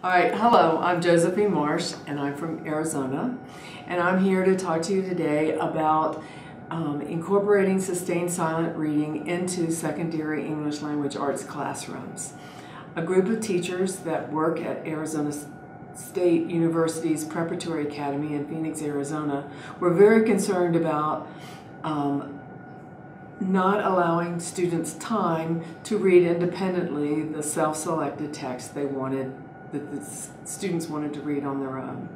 All right, hello, I'm Josephine Marsh and I'm from Arizona, and I'm here to talk to you today about incorporating sustained silent reading into secondary English language arts classrooms. A group of teachers that work at Arizona State University's Preparatory Academy in Phoenix, Arizona, were very concerned about not allowing students time to read independently the self-selected text they wanted, that the students wanted to read on their own.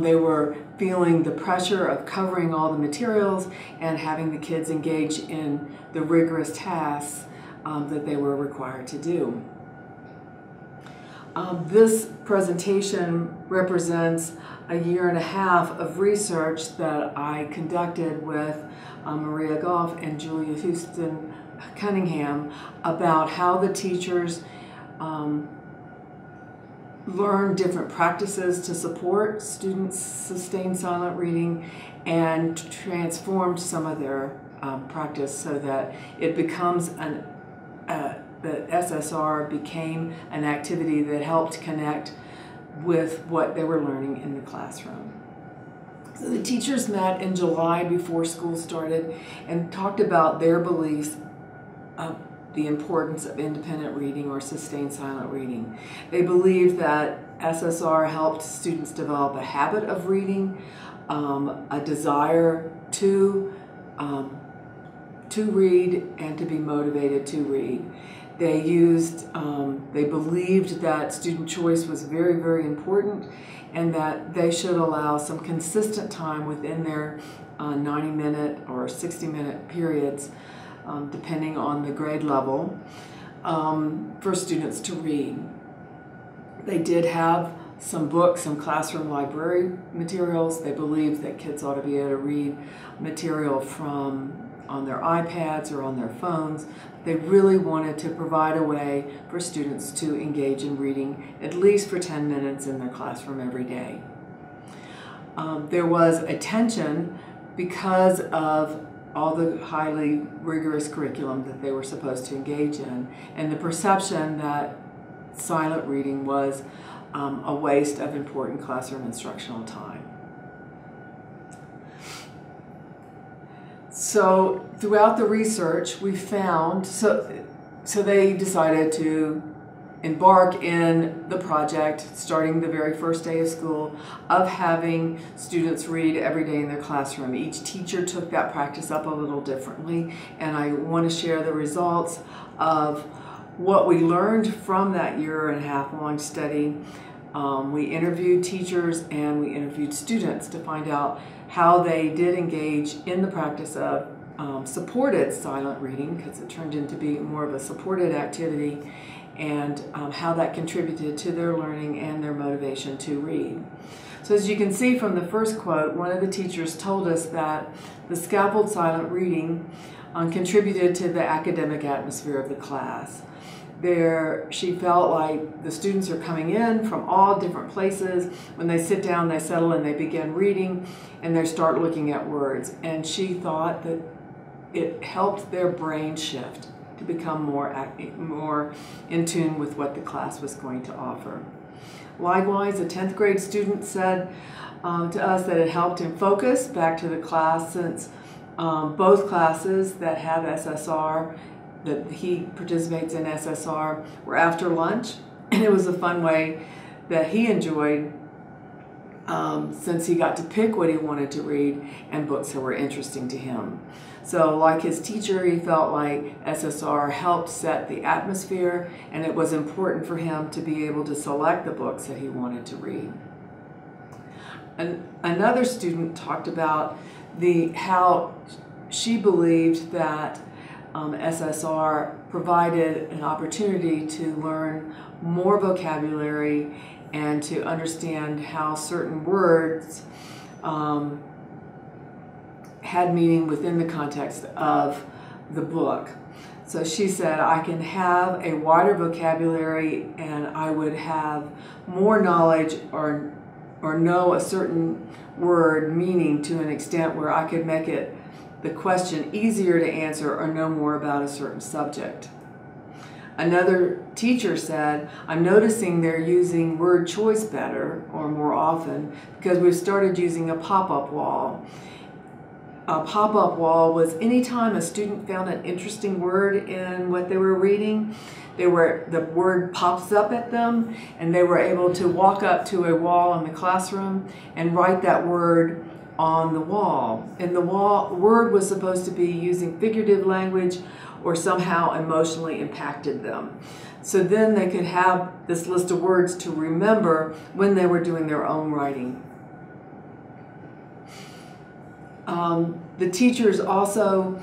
They were feeling the pressure of covering all the materials and having the kids engage in the rigorous tasks that they were required to do. This presentation represents a year and a half of research that I conducted with Maria Goff and Julia Houston Cunningham about how the teachers learn different practices to support students' sustained silent reading and transformed some of their practice so that it becomes the SSR became an activity that helped connect with what they were learning in the classroom. So the teachers met in July before school started and talked about their beliefs of the importance of independent reading or sustained silent reading. They believed that SSR helped students develop a habit of reading, a desire to read and to be motivated to read. They believed that student choice was very, very important and that they should allow some consistent time within their 90-minute or 60-minute periods, depending on the grade level, for students to read. They did have some books, some classroom library materials. They believed that kids ought to be able to read material from on their iPads or on their phones. They really wanted to provide a way for students to engage in reading at least for 10 minutes in their classroom every day. There was a tension because of all the highly rigorous curriculum that they were supposed to engage in, and the perception that silent reading was a waste of important classroom instructional time. So throughout the research we found, so they decided to embark in the project, starting the very first day of school, of having students read every day in their classroom. Each teacher took that practice up a little differently, and I want to share the results of what we learned from that year and a half long study. We interviewed teachers and we interviewed students to find out how they did engage in the practice of supported silent reading, because it turned into be more of a supported activity, and how that contributed to their learning and their motivation to read. So as you can see from the first quote, one of the teachers told us that the scaffold silent reading contributed to the academic atmosphere of the class. She felt like the students are coming in from all different places. When they sit down, they settle and they begin reading and they start looking at words. And she thought that it helped their brain shift to become more in tune with what the class was going to offer. Likewise, a 10th grade student said to us that it helped him focus back to the class, since both classes that have SSR, that he participates in SSR, were after lunch, and it was a fun way that he enjoyed, since he got to pick what he wanted to read and books that were interesting to him. So like his teacher, he felt like SSR helped set the atmosphere, and it was important for him to be able to select the books that he wanted to read. Another student talked about how she believed that SSR provided an opportunity to learn more vocabulary and to understand how certain words had meaning within the context of the book. So she said, I can have a wider vocabulary and I would have more knowledge or know a certain word meaning to an extent where I could make it the question easier to answer or know more about a certain subject. Another teacher said, I'm noticing they're using word choice better or more often because we've started using a pop-up wall. A pop-up wall was anytime a student found an interesting word in what they were reading, the word pops up at them and they were able to walk up to a wall in the classroom and write that word on the wall. And the word was supposed to be using figurative language or somehow emotionally impacted them. So then they could have this list of words to remember when they were doing their own writing. The teachers also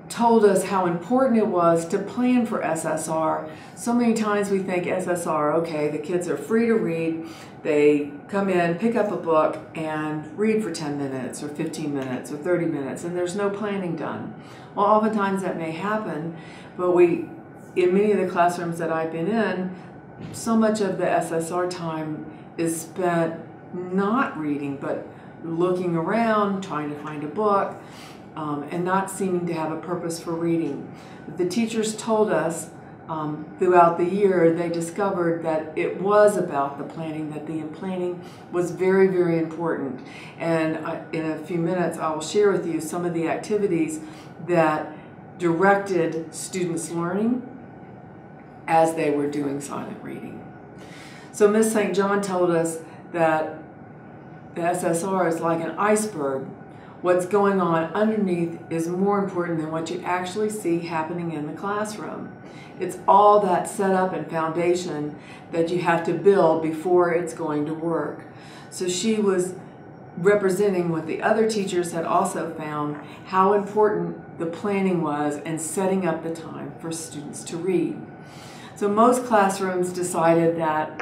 told us how important it was to plan for SSR. So many times we think SSR, okay, the kids are free to read. They come in, pick up a book, and read for 10 minutes or 15 minutes or 30 minutes, and there's no planning done. Well, oftentimes that may happen, but in many of the classrooms that I've been in, so much of the SSR time is spent not reading, but looking around, trying to find a book, and not seeming to have a purpose for reading. The teachers told us throughout the year they discovered that it was about the planning, that the planning was very, very important. And in a few minutes I will share with you some of the activities that directed students' learning as they were doing silent reading. So Ms. St. John told us that the SSR is like an iceberg. What's going on underneath is more important than what you actually see happening in the classroom. It's all that setup and foundation that you have to build before it's going to work. So she was representing what the other teachers had also found, how important the planning was and setting up the time for students to read. So most classrooms decided that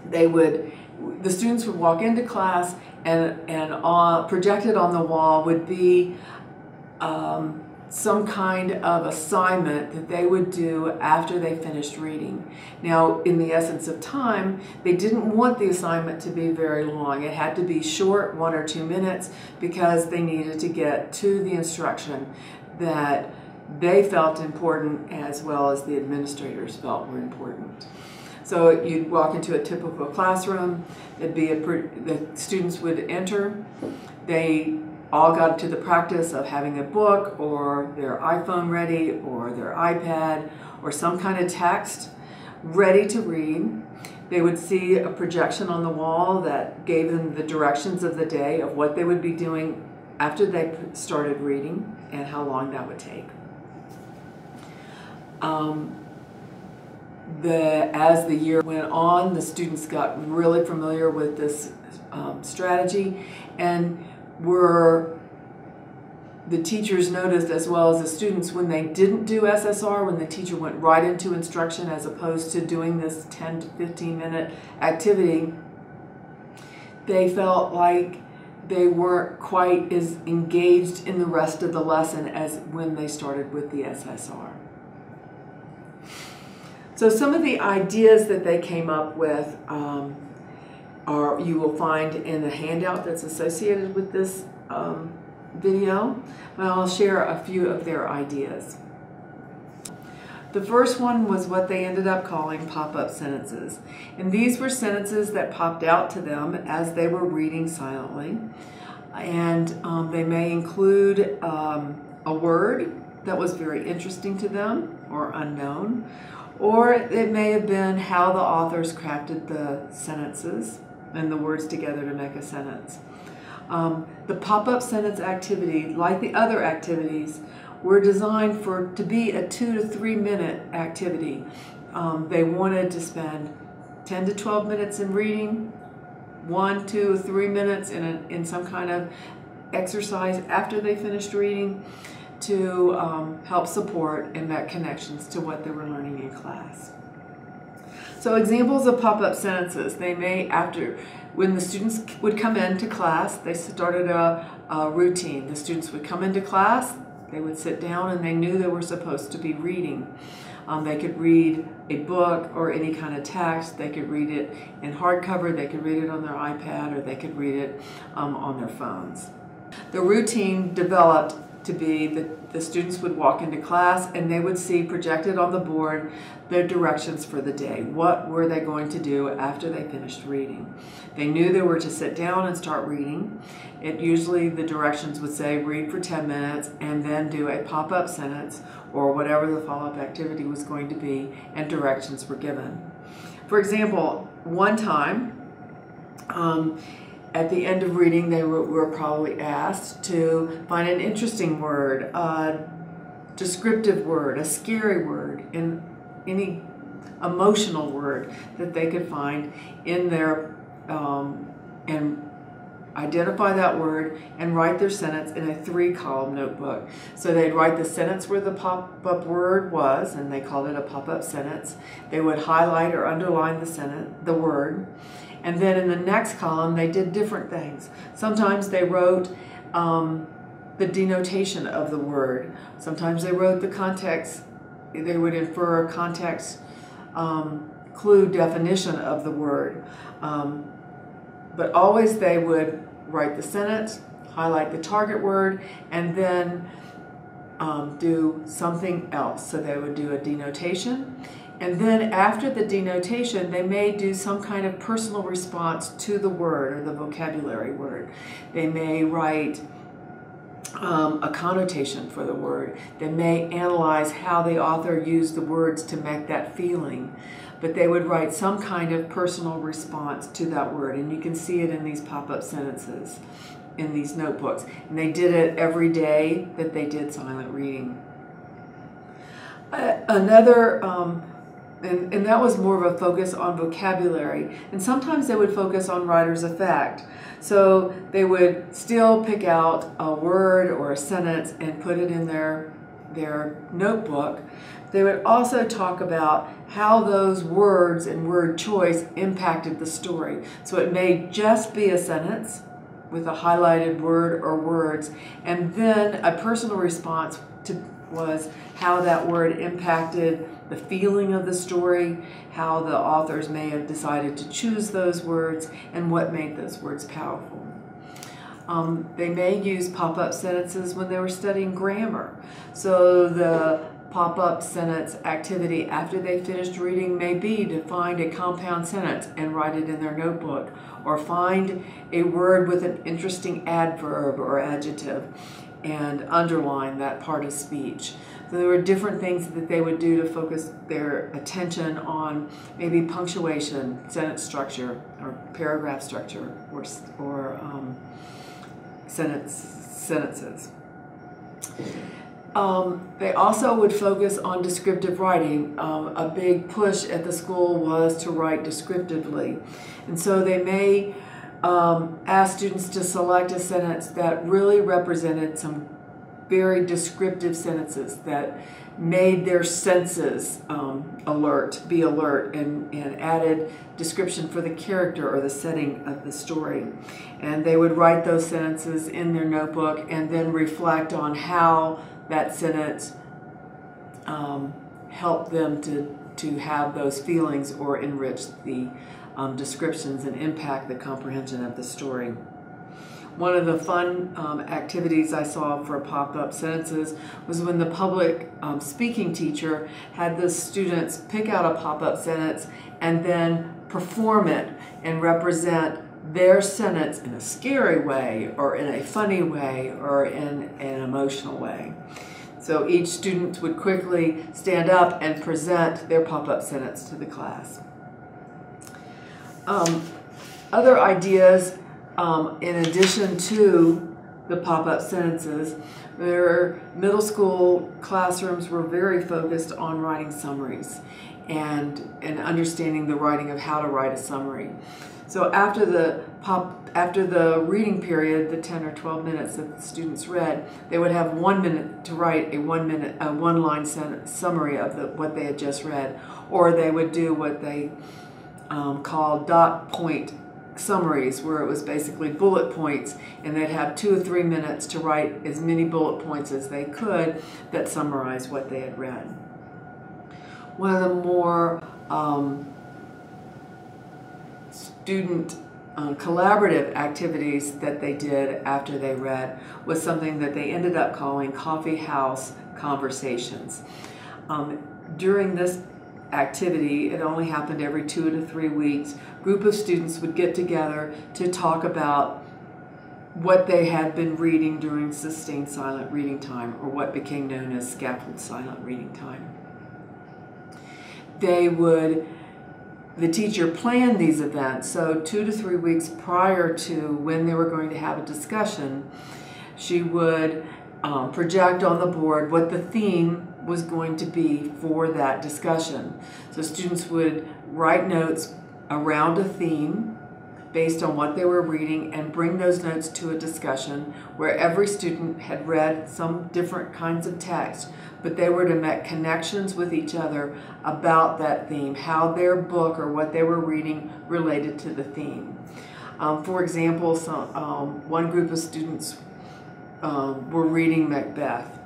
the students would walk into class and projected on the wall would be some kind of assignment that they would do after they finished reading. Now, in the essence of time, they didn't want the assignment to be very long. It had to be short, 1 or 2 minutes, because they needed to get to the instruction that they felt important as well as the administrators felt were important. So you'd walk into a typical classroom, the students would enter, they all got to the practice of having a book or their iPhone ready or their iPad or some kind of text ready to read. They would see a projection on the wall that gave them the directions of the day of what they would be doing after they started reading and how long that would take. As the year went on, the students got really familiar with this strategy, and the teachers noticed, as well as the students, when they didn't do SSR, when the teacher went right into instruction as opposed to doing this 10 to 15 minute activity, they felt like they weren't quite as engaged in the rest of the lesson as when they started with the SSR. So some of the ideas that they came up with you will find in the handout that's associated with this video, but I'll share a few of their ideas. The first one was what they ended up calling pop-up sentences. And these were sentences that popped out to them as they were reading silently. And they may include a word that was very interesting to them or unknown, or it may have been how the authors crafted the sentences and the words together to make a sentence. The pop-up sentence activity, like the other activities, were designed to be a 2 to 3 minute activity. They wanted to spend 10 to 12 minutes in reading, 1, 2, 3 minutes in some kind of exercise after they finished reading to help support and make connections to what they were learning in class. So examples of pop-up sentences, they may, when the students would come into class, they started a routine. The students would come into class, they would sit down, and they knew they were supposed to be reading. They could read a book or any kind of text. They could read it in hardcover, they could read it on their iPad, or they could read it on their phones. The routine developed to be the students would walk into class and they would see projected on the board their directions for the day. What were they going to do after they finished reading? They knew they were to sit down and start reading. Usually the directions would say read for 10 minutes and then do a pop-up sentence or whatever the follow-up activity was going to be, and directions were given. For example, one time, at the end of reading, they were probably asked to find an interesting word, a descriptive word, a scary word, and any emotional word that they could find in there, and identify that word and write their sentence in a 3-column notebook. So they'd write the sentence where the pop-up word was, and they called it a pop-up sentence. They would highlight or underline the word. And then in the next column, they did different things. Sometimes they wrote the denotation of the word. Sometimes they wrote the context. They would infer a context clue definition of the word. But always they would write the sentence, highlight the target word, and then do something else. So they would do a denotation. And then after the denotation, they may do some kind of personal response to the word or the vocabulary word. They may write a connotation for the word. They may analyze how the author used the words to make that feeling. But they would write some kind of personal response to that word. And you can see it in these pop-up sentences, in these notebooks. And they did it every day that they did silent reading. And that was more of a focus on vocabulary. And sometimes they would focus on writer's effect. So they would still pick out a word or a sentence and put it in their notebook. They would also talk about how those words and word choice impacted the story. So it may just be a sentence with a highlighted word or words, and then a personal response was how that word impacted the feeling of the story, how the authors may have decided to choose those words, and what made those words powerful. They may use pop-up sentences when they were studying grammar. So the pop-up sentence activity after they finished reading may be to find a compound sentence and write it in their notebook, or find a word with an interesting adverb or adjective and underline that part of speech. So there were different things that they would do to focus their attention on maybe punctuation, sentence structure, or paragraph structure, or sentences. They also would focus on descriptive writing. A big push at the school was to write descriptively. And so they may ask students to select a sentence that really represented some very descriptive sentences that made their senses be alert, and added description for the character or the setting of the story. And they would write those sentences in their notebook and then reflect on how that sentence helped them to have those feelings or enrich the descriptions and impact the comprehension of the story. One of the fun activities I saw for pop-up sentences was when the public speaking teacher had the students pick out a pop-up sentence and then perform it and represent their sentence in a scary way, or in a funny way, or in an emotional way. So each student would quickly stand up and present their pop-up sentence to the class. Other ideas, in addition to the pop-up sentences, their middle school classrooms were very focused on writing summaries and understanding the writing of how to write a summary. So after the reading period, the 10 or 12 minutes that the students read, they would have 1 minute to write a one-line summary of what they had just read, or they would do what they called dot point summaries, where it was basically bullet points, and they'd have 2 or 3 minutes to write as many bullet points as they could that summarized what they had read. One of the more student collaborative activities that they did after they read was something that they ended up calling coffee house conversations. During this activity, it only happened every 2 to 3 weeks, a group of students would get together to talk about what they had been reading during sustained silent reading time, or what became known as scaffold silent reading time. The teacher planned these events, so 2 to 3 weeks prior to when they were going to have a discussion, she would project on the board what the theme was going to be for that discussion. So students would write notes around a theme based on what they were reading and bring those notes to a discussion where every student had read some different kinds of text, but they were to make connections with each other about that theme, how their book or what they were reading related to the theme. For example, one group of students were reading Macbeth.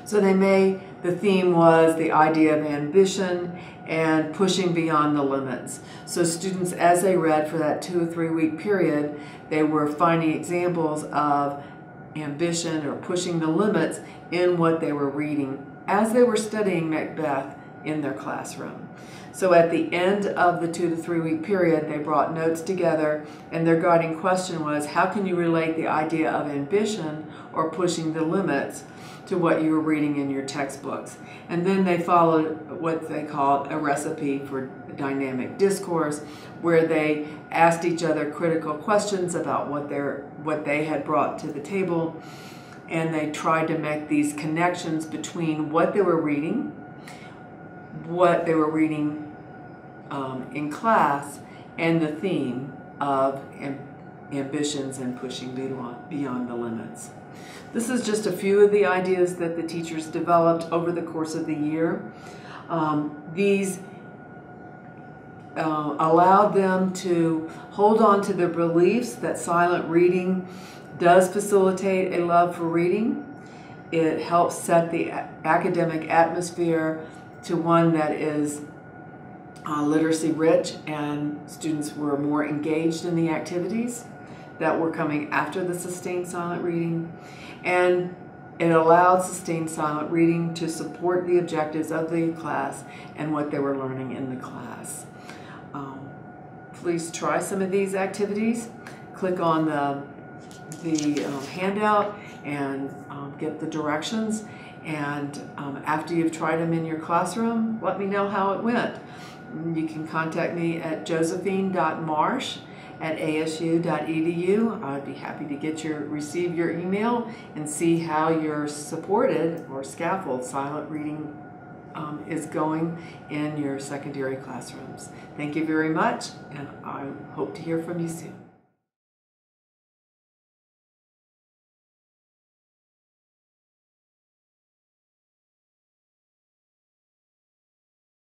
So the theme was the idea of ambition and pushing beyond the limits. So students, as they read for that 2 or 3 week period, they were finding examples of ambition or pushing the limits in what they were reading as they were studying Macbeth in their classroom. So at the end of the 2 to 3 week period, they brought notes together, and their guiding question was, how can you relate the idea of ambition or pushing the limits to what you were reading in your textbooks? And then they followed what they called a recipe for dynamic discourse, where they asked each other critical questions about what they had brought to the table, and they tried to make these connections between what they were reading in class, and the theme of ambitions and pushing beyond the limits. This is just a few of the ideas that the teachers developed over the course of the year. These allowed them to hold on to their beliefs that silent reading does facilitate a love for reading. It helps set the academic atmosphere to one that is literacy rich, and students were more engaged in the activities that were coming after the sustained silent reading. And it allowed sustained silent reading to support the objectives of the class and what they were learning in the class. Please try some of these activities. Click on the handout and get the directions. And after you've tried them in your classroom, let me know how it went. You can contact me at josephine.marsh@asu.edu. I'd be happy to receive your email and see how your supported or scaffold silent reading is going in your secondary classrooms. Thank you very much, and I hope to hear from you soon.